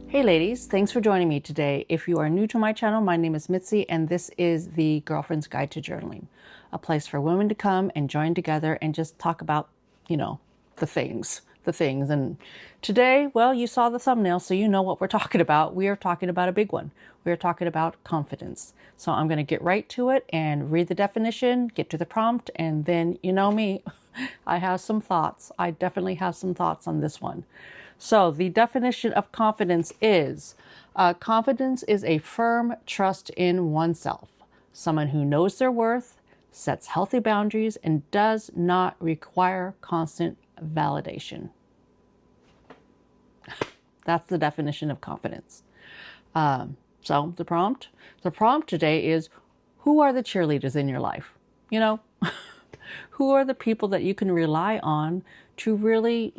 Hey ladies, thanks for joining me today. If you are new to my channel, my name is Mitzi and this is the Girlfriend's Guide to Journaling, a place for women to come and join together and just talk about, the things. And today, well, you saw the thumbnail, so you know what we're talking about. We are talking about a big one. We are talking about confidence. So I'm going to get right to it and read the definition, get to the prompt, and then you know me, I have some thoughts. I definitely have some thoughts on this one. So the definition of confidence is, confidence is a firm trust in oneself, someone who knows their worth, sets healthy boundaries, and does not require constant validation. That's the definition of confidence. So the prompt today is, who are the cheerleaders in your life? Who are the people that you can rely on to really,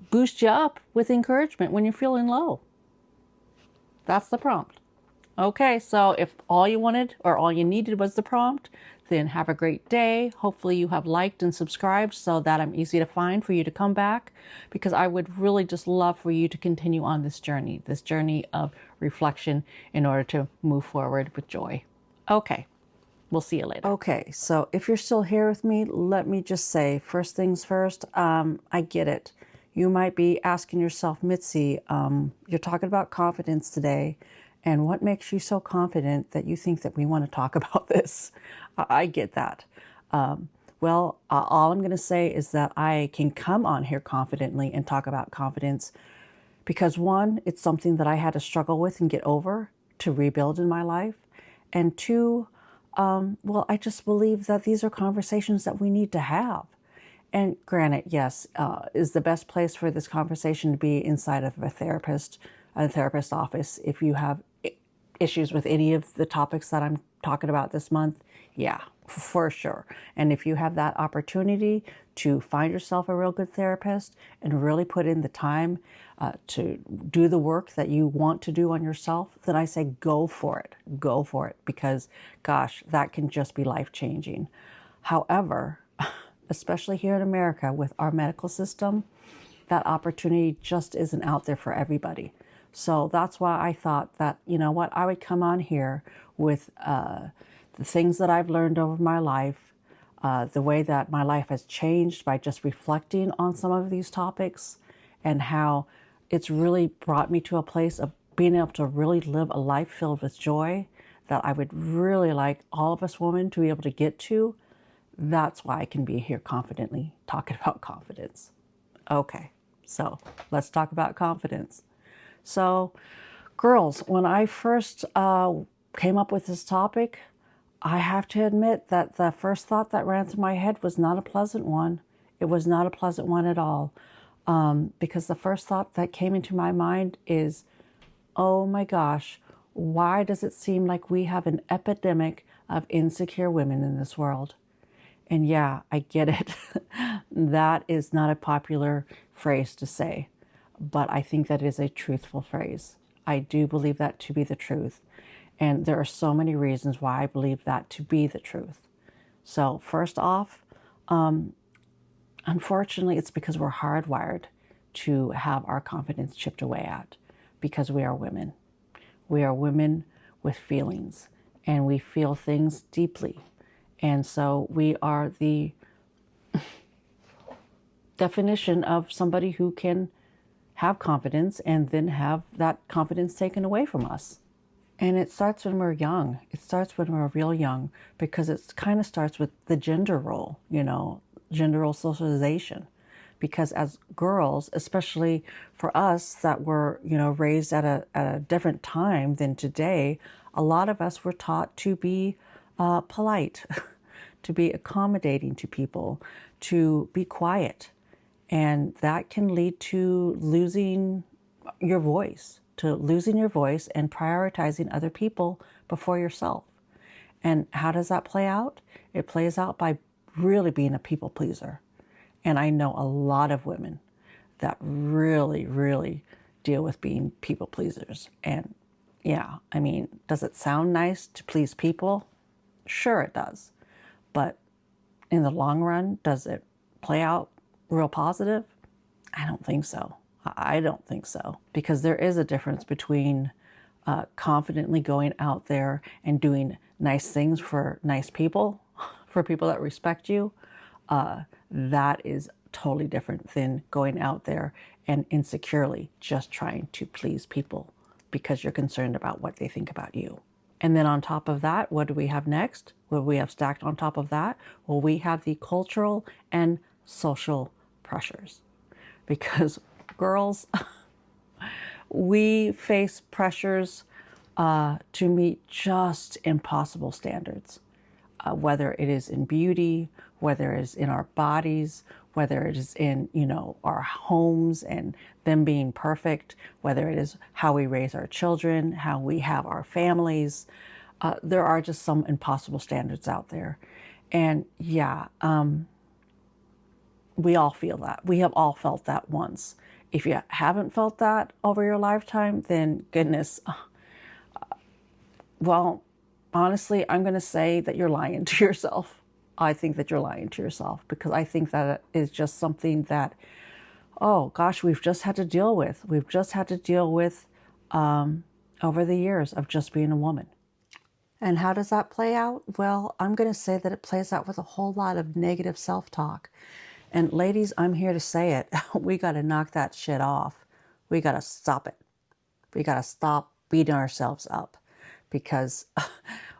boost you up with encouragement when you're feeling low? That's the prompt. Okay, so if all you wanted or all you needed was the prompt, then have a great day. Hopefully you have liked and subscribed so that I'm easy to find for you to come back, because I would really just love for you to continue on this journey of reflection in order to move forward with joy. Okay, we'll see you later. Okay, so if you're still here with me, let me just say, first things first, I get it. You might be asking yourself, Mitzi, you're talking about confidence today, and what makes you so confident that you think that we want to talk about this? I get that. Well, all I'm going to say is that I can come on here confidently and talk about confidence because, one, it's something that I had to struggle with and get over to rebuild in my life. And two, well, I just believe that these are conversations that we need to have. And granted, yes, is the best place for this conversation to be inside of a therapist office. If you have issues with any of the topics that I'm talking about this month, yeah, for sure. And if you have that opportunity to find yourself a real good therapist and really put in the time to do the work that you want to do on yourself, then I say go for it. Go for it, because gosh, that can just be life-changing. However, especially here in America with our medical system, that opportunity just isn't out there for everybody. So that's why I thought that, you know what, I would come on here with the things that I've learned over my life, the way that my life has changed by just reflecting on some of these topics, and how it's really brought me to a place of being able to really live a life filled with joy that I would really like all of us women to be able to get to. That's why I can be here confidently talking about confidence. Okay, so let's talk about confidence. So, girls, when I first came up with this topic, I have to admit that the first thought that ran through my head was not a pleasant one. It was not a pleasant one at all. Because the first thought that came into my mind is, oh my gosh, why does it seem like we have an epidemic of insecure women in this world? And yeah, I get it. That is not a popular phrase to say, but I think that is a truthful phrase. I do believe that to be the truth. And there are so many reasons why I believe that to be the truth. So first off, unfortunately, it's because we're hardwired to have our confidence chipped away at, because we are women. We are women with feelings, and we feel things deeply. And so we are the definition of somebody who can have confidence and then have that confidence taken away from us. And it starts when we're young. It starts when we're real young, because it kind of starts with the gender role, gender role socialization. Because as girls, especially for us that were, raised at a different time than today, a lot of us were taught to be polite, to be accommodating to people, to be quiet. And that can lead to losing your voice, and prioritizing other people before yourself. And how does that play out? It plays out by really being a people pleaser. And I know a lot of women that really, really deal with being people pleasers. And yeah, I mean, does it sound nice to please people? Sure it does. But in the long run, does it play out real positive? I don't think so. I don't think so, because there is a difference between confidently going out there and doing nice things for nice people, for people that respect you. That is totally different than going out there and insecurely just trying to please people because you're concerned about what they think about you. And then on top of that, what do we have next? What do we have stacked on top of that? Well, we have the cultural and social pressures. Because girls, we face pressures to meet just impossible standards, whether it is in beauty, whether it is in our bodies, whether it is in, our homes and them being perfect, whether it is how we raise our children, how we have our families. There are just some impossible standards out there. And yeah, we all feel that. We have all felt that once. If you haven't felt that over your lifetime, then goodness, well, honestly, I'm going to say that you're lying to yourself. I think that you're lying to yourself, because I think that is just something that, oh gosh, we've just had to deal with. We've just had to deal with over the years of just being a woman. And how does that play out? Well, I'm going to say that it plays out with a whole lot of negative self-talk. And ladies, I'm here to say it. We got to knock that shit off. We got to stop it. We got to stop beating ourselves up, because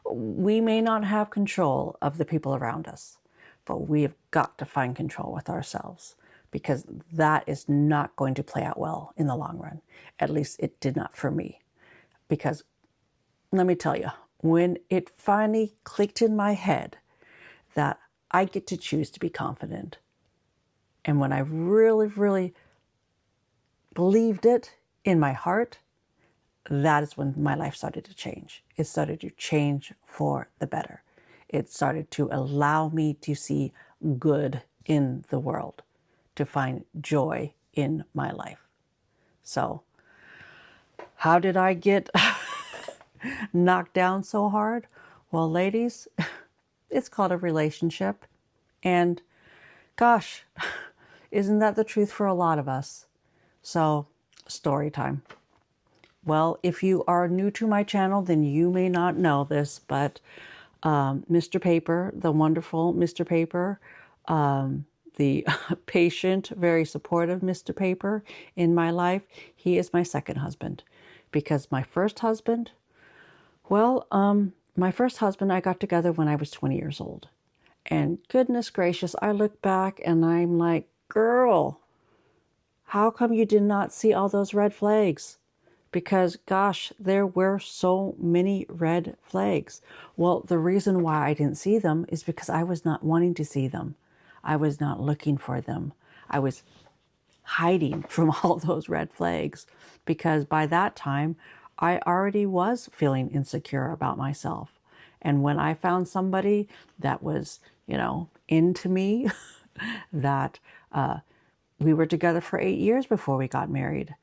we may not have control of the people around us, but we have got to find control with ourselves, because that is not going to play out well in the long run. At least it did not for me. Because let me tell you, when it finally clicked in my head that I get to choose to be confident, and when I really, really believed it in my heart, that is when my life started to change. It started to change for the better. It started to allow me to see good in the world, to find joy in my life. So, how did I get knocked down so hard? Well, ladies, it's called a relationship. And gosh, isn't that the truth for a lot of us? So, story time. Well, if you are new to my channel, then you may not know this, but Mr. Paper, the wonderful Mr. Paper, the patient, very supportive Mr. Paper in my life, he is my second husband. Because my first husband, well, my first husband, I got together when I was 20 years old. And goodness gracious, I look back and I'm like, girl, how come you did not see all those red flags? Because gosh, there were so many red flags. Well, the reason why I didn't see them is because I was not wanting to see them. I was not looking for them. I was hiding from all those red flags, because by that time I already was feeling insecure about myself. And when I found somebody that was, into me, that we were together for 8 years before we got married.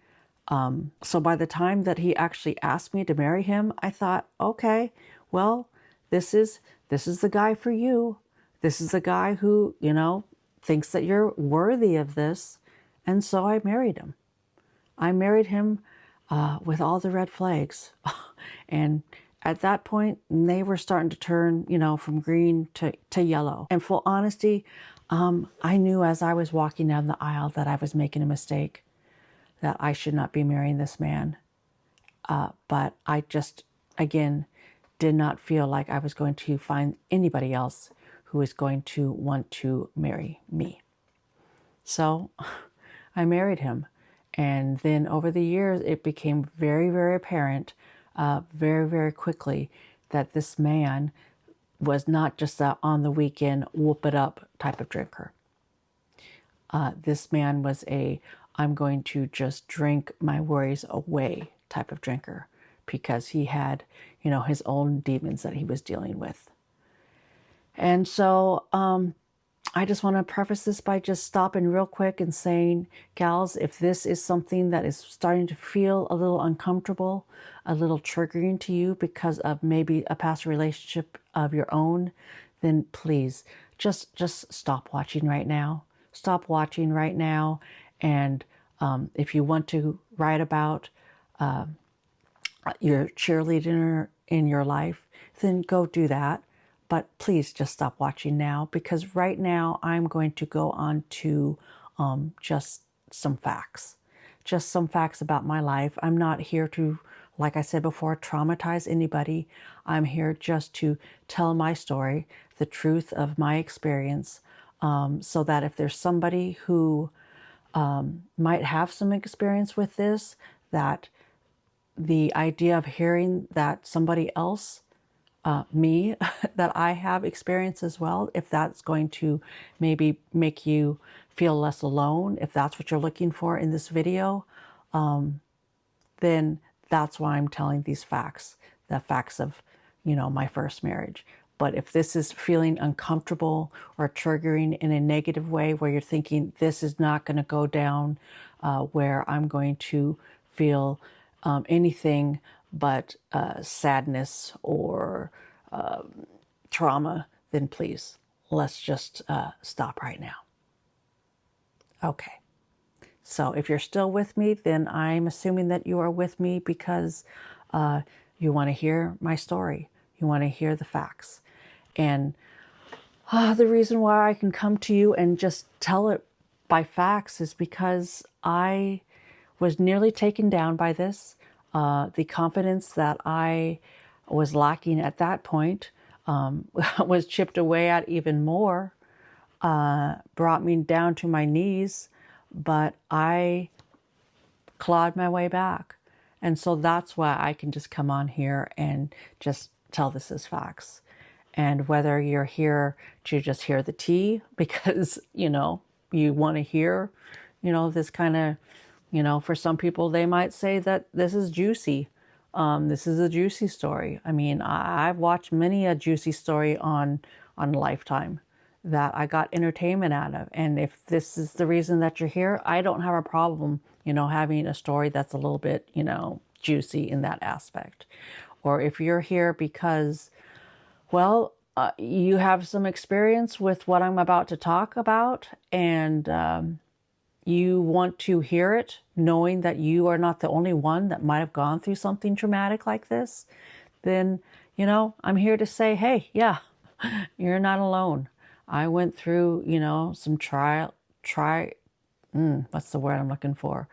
So by the time that he actually asked me to marry him, I thought, okay, well, this is the guy for you. This is the guy who, thinks that you're worthy of this. And so I married him. I married him with all the red flags. And at that point, they were starting to turn, from green to yellow. And full honesty, I knew as I was walking down the aisle that I was making a mistake, that I should not be marrying this man. But I just, again, did not feel like I was going to find anybody else who is going to want to marry me. So I married him. And then over the years, it became very, very apparent, very, very quickly, that this man was not just a on the weekend whoop it up type of drinker. This man was I'm going to just drink my worries away type of drinker, because he had, his own demons that he was dealing with. And so I just want to preface this by just stopping real quick and saying, gals, if this is something that is starting to feel a little uncomfortable, a little triggering to you because of maybe a past relationship of your own, then please just stop watching right now. Stop watching right now and If you want to write about your cheerleader in your life, then go do that. But please just stop watching now, because right now I'm going to go on to just some facts. Just some facts about my life. I'm not here to, like I said before, traumatize anybody. I'm here just to tell my story, the truth of my experience, so that if there's somebody who might have some experience with this, that the idea of hearing that somebody else, me, that I have experience as well, if that's going to maybe make you feel less alone, if that's what you're looking for in this video, then that's why I'm telling these facts, the facts of, my first marriage. But if this is feeling uncomfortable or triggering in a negative way, where you're thinking this is not going to go down, where I'm going to feel anything but sadness or trauma, then please, let's just stop right now. Okay. So if you're still with me, then I'm assuming that you are with me because you want to hear my story. You want to hear the facts. And the reason why I can come to you and just tell it by facts is because I was nearly taken down by this. The confidence that I was lacking at that point was chipped away at even more, brought me down to my knees, but I clawed my way back. And so that's why I can just come on here and just tell this as facts. And whether you're here to just hear the tea because, you want to hear, this kind of, for some people, they might say that this is juicy. This is a juicy story. I mean, I've watched many a juicy story on Lifetime that I got entertainment out of. And if this is the reason that you're here, I don't have a problem, having a story that's a little bit, juicy in that aspect. Or if you're here because, well, you have some experience with what I'm about to talk about, and you want to hear it, knowing that you are not the only one that might have gone through something traumatic like this, then, I'm here to say, hey, yeah, you're not alone. I went through, some what's the word I'm looking for?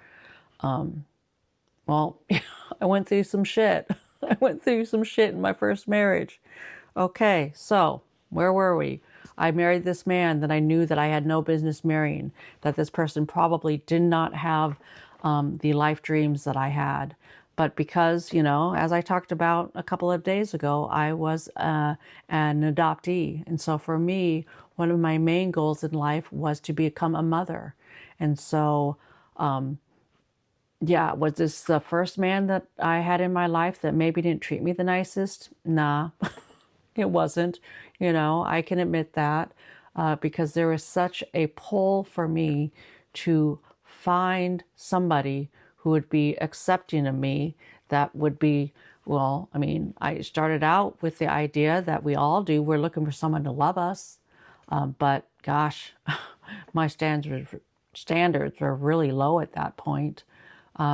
Well, I went through some shit. I went through some shit in my first marriage. Okay, so where were we? I married this man that I knew that I had no business marrying, that this person probably did not have the life dreams that I had. But because, as I talked about a couple of days ago, I was an adoptee. And so for me, one of my main goals in life was to become a mother. And so, yeah, was this the first man that I had in my life that maybe didn't treat me the nicest? Nah. It wasn't, I can admit that, because there was such a pull for me to find somebody who would be accepting of me, that would be, well, I mean, I started out with the idea that we all do. We're looking for someone to love us. But gosh, my standards were really low at that point.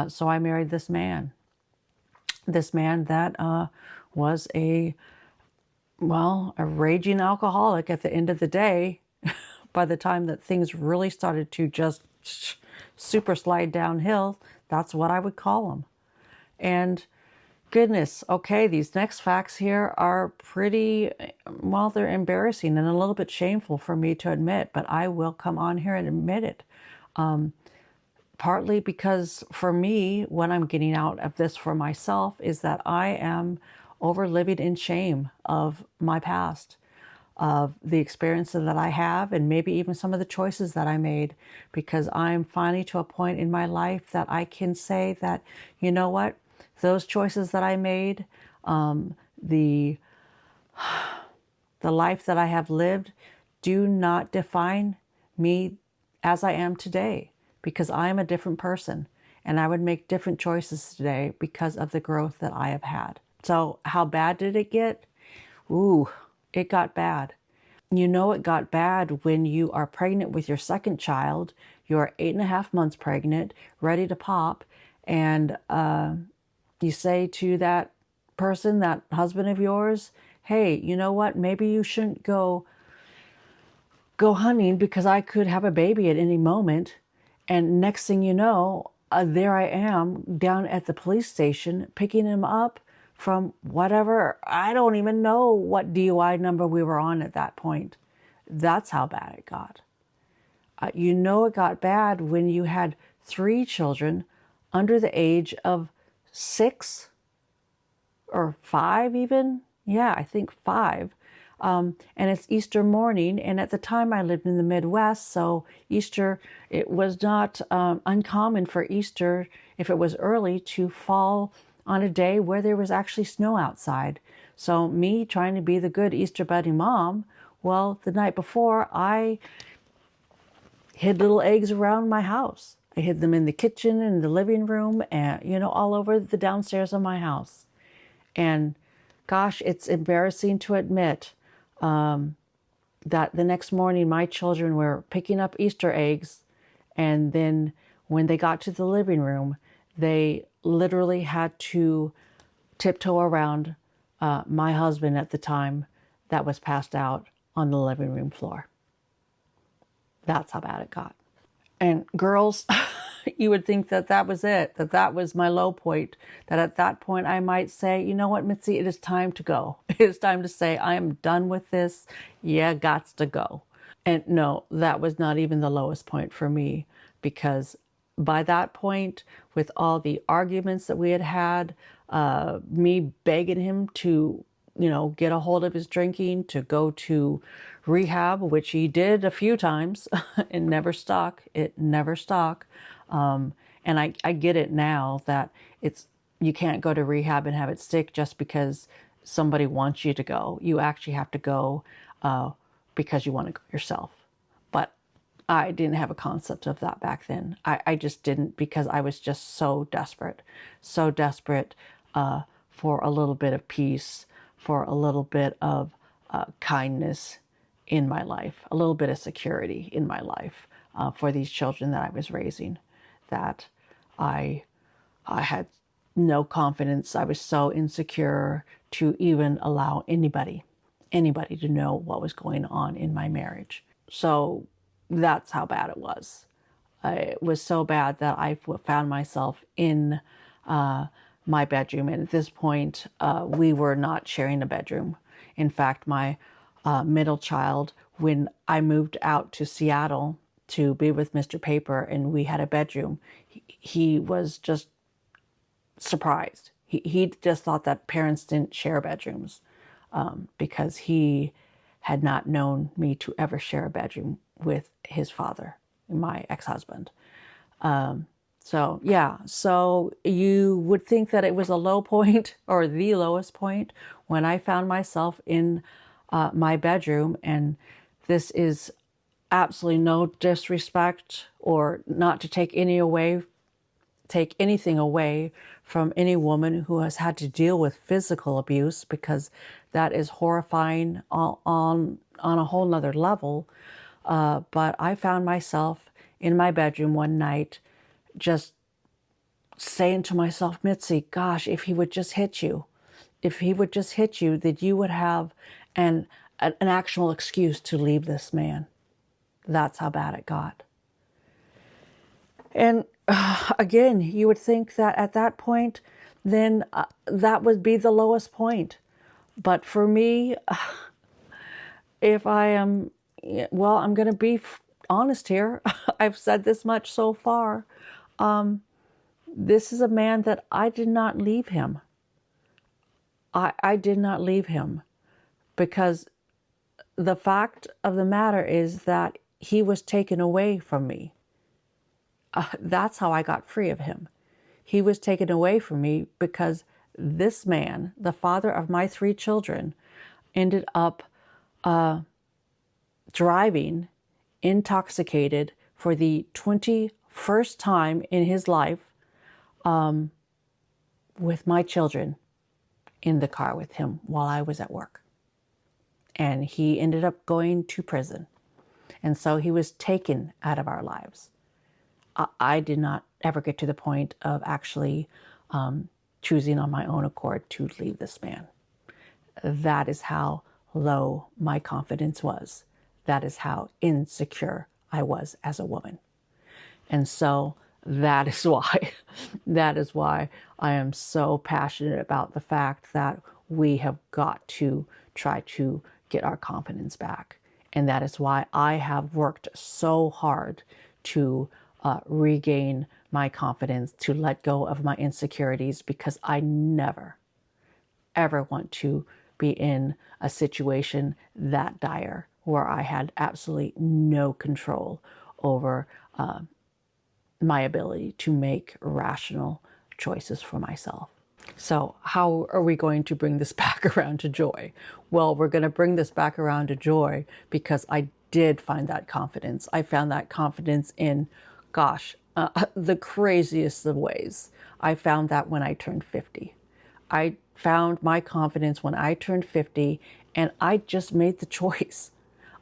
So I married this man that was a raging alcoholic at the end of the day. By the time that things really started to just super slide downhill, that's what I would call him. And goodness, okay, these next facts here are pretty, they're embarrassing and a little bit shameful for me to admit, but I will come on here and admit it. Partly because for me, what I'm getting out of this for myself is that I am over living in shame of my past, of the experiences that I have, and maybe even some of the choices that I made, because I'm finally to a point in my life that I can say that, you know what, those choices that I made, the life that I have lived, do not define me as I am today, because I am a different person and I would make different choices today because of the growth that I have had. So how bad did it get? Ooh, it got bad. It got bad when you are pregnant with your second child. you're 8.5 months pregnant, ready to pop, and you say to that person, that husband of yours, hey, you know what? Maybe you shouldn't go hunting because I could have a baby at any moment. And next thing you know, there I am down at the police station picking him up from whatever. I don't even know what DUI number we were on at that point. That's how bad it got. You know it got bad when you had 3 children under the age of 6 or 5 even. Yeah, I think 5. And it's Easter morning, and at the time I lived in the Midwest, so Easter, it was not uncommon for Easter, if it was early, to fall on a day where there was actually snow outside. So me trying to be the good Easter Bunny mom, well, the night before, I hid little eggs around my house. I hid them in the kitchen and the living room and, all over the downstairs of my house. And gosh, it's embarrassing to admit that the next morning my children were picking up Easter eggs, and then when they got to the living room, they literally had to tiptoe around my husband at the time that was passed out on the living room floor. That's how bad it got. And girls, you would think that that was it, that was my low point, that at that point I might say, you know what, Mitzi, it is time to go. It is time to say, I am done with this. Yeah, gots to go. And no, that was not even the lowest point for me, because by that point, with all the arguments that we had had, me begging him to, get a hold of his drinking, to go to rehab, which he did a few times. It never stuck. And I get it now that you can't go to rehab and have it stick just because somebody wants you to go. You actually have to go because you want to go yourself. But I didn't have a concept of that back then. I just didn't, because I was just so desperate for a little bit of peace, for a little bit of kindness in my life, a little bit of security in my life for these children that I was raising, that I had no confidence. I was so insecure to even allow anybody to know what was going on in my marriage. So that's how bad it was. It was so bad that I found myself in my bedroom. And at this point, we were not sharing a bedroom. In fact, my middle child, when I moved out to Seattle to be with Mr. Paper and we had a bedroom, he was just surprised. He just thought that parents didn't share bedrooms because he had not known me to ever share a bedroom with his father, my ex-husband. So you would think that it was a low point or the lowest point when I found myself in my bedroom. And this is absolutely no disrespect, or not to take anything away from any woman who has had to deal with physical abuse, because that is horrifying on a whole nother level. But I found myself in my bedroom one night just saying to myself, Mitzi, gosh, if he would just hit you, that you would have an actual excuse to leave this man. That's how bad it got. And again, you would think that at that point, then that would be the lowest point. But for me, if I am, well, I'm going to be honest here. I've said this much so far. This is a man that I did not leave him. I did not leave him, because the fact of the matter is that he was taken away from me. That's how I got free of him. He was taken away from me because this man, the father of my 3 children, ended up driving intoxicated for the 21st time in his life with my children in the car with him while I was at work. And he ended up going to prison. And so he was taken out of our lives. I did not ever get to the point of actually choosing on my own accord to leave this man. That is how low my confidence was. That is how insecure I was as a woman. And so that is why I am so passionate about the fact that we have got to try to get our confidence back. And that is why I have worked so hard to regain my confidence, to let go of my insecurities, because I never, ever want to be in a situation that dire where I had absolutely no control over my ability to make rational choices for myself. So how are we going to bring this back around to joy? Well, we're going to bring this back around to joy because I did find that confidence. I found that confidence in, the craziest of ways. I found that when I turned 50. I found my confidence when I turned 50, and I just made the choice.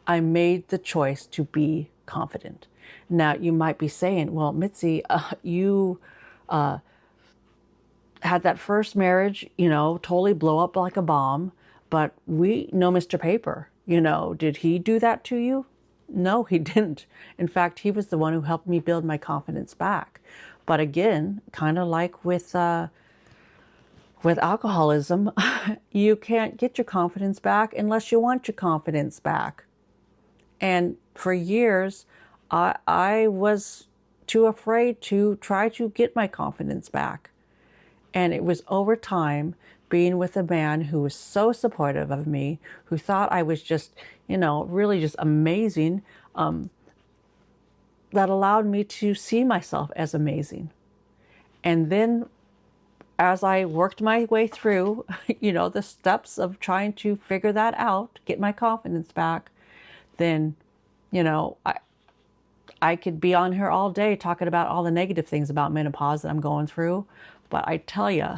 I made the choice to be confident. Now, you might be saying, well, Mitzi, you had that first marriage, totally blow up like a bomb, but we know Mr. Paper, did he do that to you? No, he didn't. In fact, he was the one who helped me build my confidence back. But again, kind of like with alcoholism, you can't get your confidence back unless you want your confidence back. And for years, I was too afraid to try to get my confidence back. And it was over time, being with a man who was so supportive of me, who thought I was just, really just amazing, that allowed me to see myself as amazing. And then as I worked my way through, the steps of trying to figure that out, get my confidence back, then, I could be on here all day talking about all the negative things about menopause that I'm going through. But I tell you,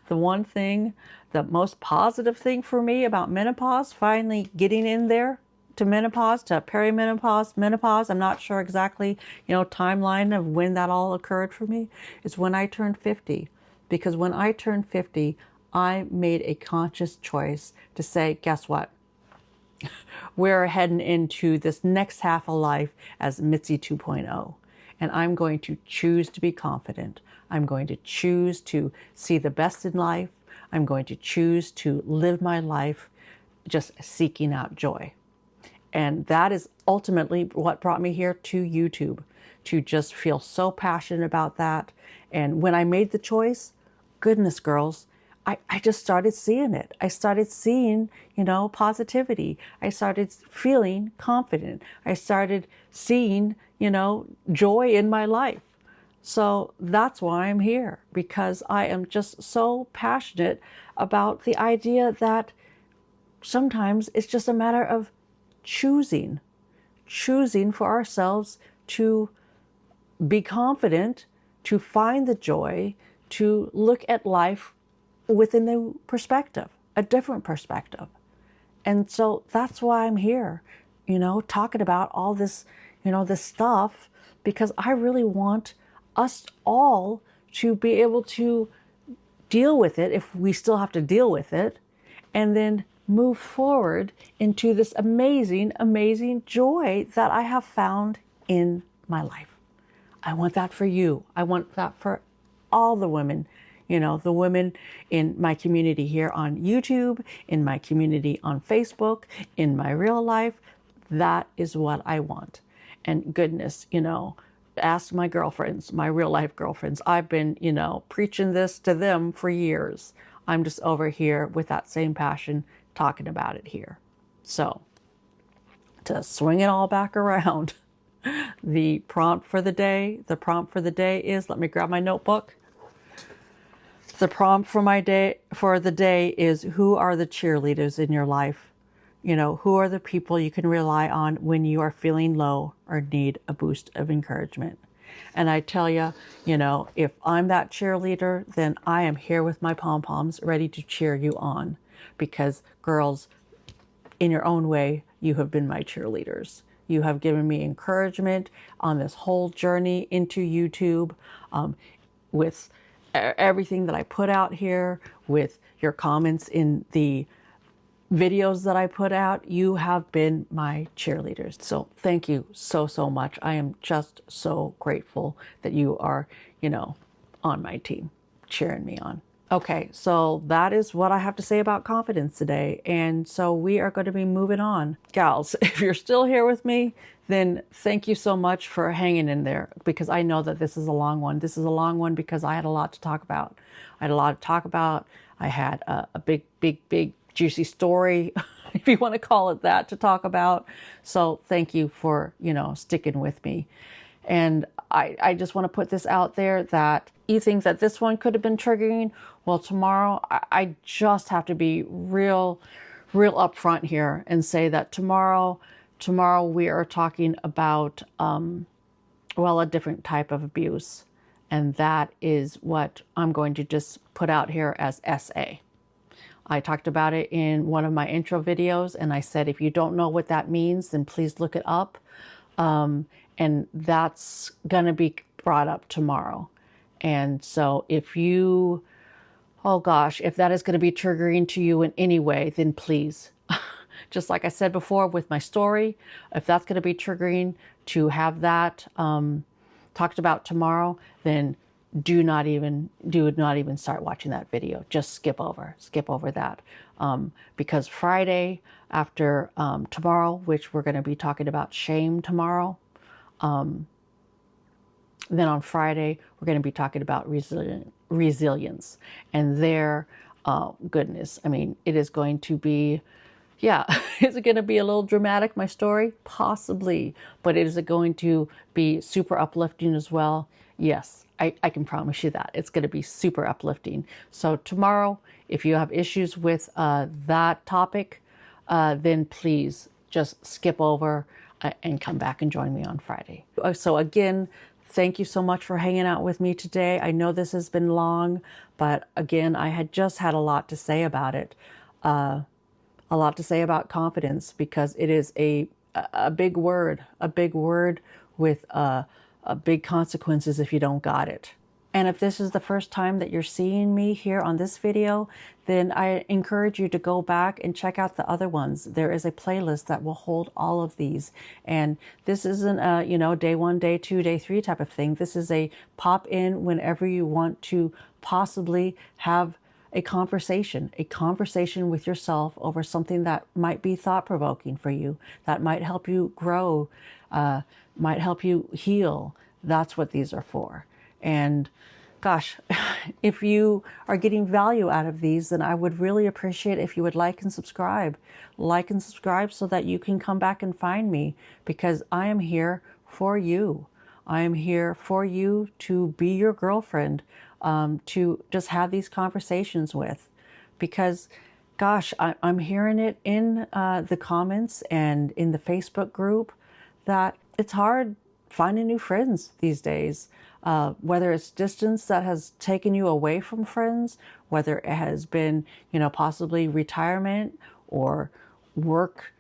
the one thing, the most positive thing for me about menopause, finally getting in there to menopause, to perimenopause, menopause, I'm not sure exactly, timeline of when that all occurred for me, is when I turned 50. Because when I turned 50, I made a conscious choice to say, guess what? We're heading into this next half of life as Mitzi 2.0. And I'm going to choose to be confident. I'm going to choose to see the best in life. I'm going to choose to live my life just seeking out joy. And that is ultimately what brought me here to YouTube, to just feel so passionate about that. And when I made the choice, goodness, girls, I just started seeing it. I started seeing, positivity. I started feeling confident. I started seeing, joy in my life. So that's why I'm here, because I am just so passionate about the idea that sometimes it's just a matter of choosing for ourselves to be confident, to find the joy, to look at life with a new perspective, a different perspective. And so that's why I'm here, talking about all this, this stuff, because I really want us all to be able to deal with it if we still have to deal with it, and then move forward into this amazing, amazing joy that I have found in my life. I want that for you. I want that for all the women, the women in my community here on YouTube, in my community on Facebook, in my real life. That is what I want. And goodness, ask my girlfriends, my real life girlfriends. I've been, preaching this to them for years. I'm just over here with that same passion talking about it here. So to swing it all back around, the prompt for the day is, let me grab my notebook. The prompt for the day is, who are the cheerleaders in your life? Who are the people you can rely on when you are feeling low or need a boost of encouragement? And I tell you, if I'm that cheerleader, then I am here with my pom-poms ready to cheer you on. Because girls, in your own way, you have been my cheerleaders. You have given me encouragement on this whole journey into YouTube, with everything that I put out here, with your comments in the videos that I put out. You have been my cheerleaders. So thank you so, so much. I am just so grateful that you are, on my team, cheering me on. Okay, so that is what I have to say about confidence today. And so we are going to be moving on. Gals, if you're still here with me, then thank you so much for hanging in there, because I know that this is a long one. This is a long one because I had a lot to talk about. I had a lot to talk about. I had a big, big, big, juicy story, if you want to call it that, to talk about. So thank you for, sticking with me. And I just want to put this out there that you think that this one could have been triggering. Well, tomorrow, I just have to be real upfront here and say that tomorrow we are talking about, a different type of abuse. And that is what I'm going to just put out here as SA. I talked about it in one of my intro videos, and I said, if you don't know what that means, then please look it up. And that's going to be brought up tomorrow. And so if that is going to be triggering to you in any way, then please, just like I said before with my story, if that's going to be triggering to have that talked about tomorrow, then do not even start watching that video. Just skip over that. Because Friday after tomorrow, which we're going to be talking about shame tomorrow, then on Friday, we're going to be talking about resilience. And their goodness, I mean, it is going to be, is it going to be a little dramatic, my story? Possibly. But is it going to be super uplifting as well? Yes, I can promise you that. It's going to be super uplifting. So tomorrow, if you have issues with that topic, then please just skip over and come back and join me on Friday. So again, thank you so much for hanging out with me today. I know this has been long, but again, I had just had a lot to say about it. A lot to say about confidence, because it is a big word with big consequences if you don't got it. And if this is the first time that you're seeing me here on this video, then I encourage you to go back and check out the other ones. There is a playlist that will hold all of these. And this isn't a, day 1, day 2, day 3 type of thing. This is a pop in whenever you want to possibly have a conversation with yourself over something that might be thought-provoking for you, that might help you grow, might help you heal. That's what these are for. And gosh, if you are getting value out of these, then I would really appreciate if you would like and subscribe so that you can come back and find me, because I am here for you. I am here for you to be your girlfriend, to just have these conversations with, because gosh, I'm hearing it in the comments and in the Facebook group that it's hard finding new friends these days. Whether it's distance that has taken you away from friends, whether it has been, possibly retirement or work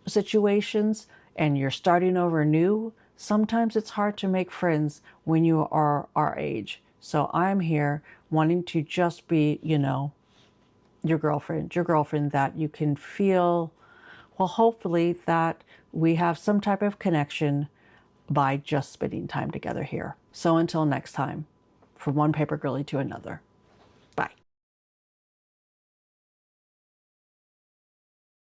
situations, and you're starting over new, sometimes it's hard to make friends when you are our age. So I'm here wanting to just be, your girlfriend that you can feel, well, hopefully that we have some type of connection by just spending time together here. So until next time, from one paper girlie to another.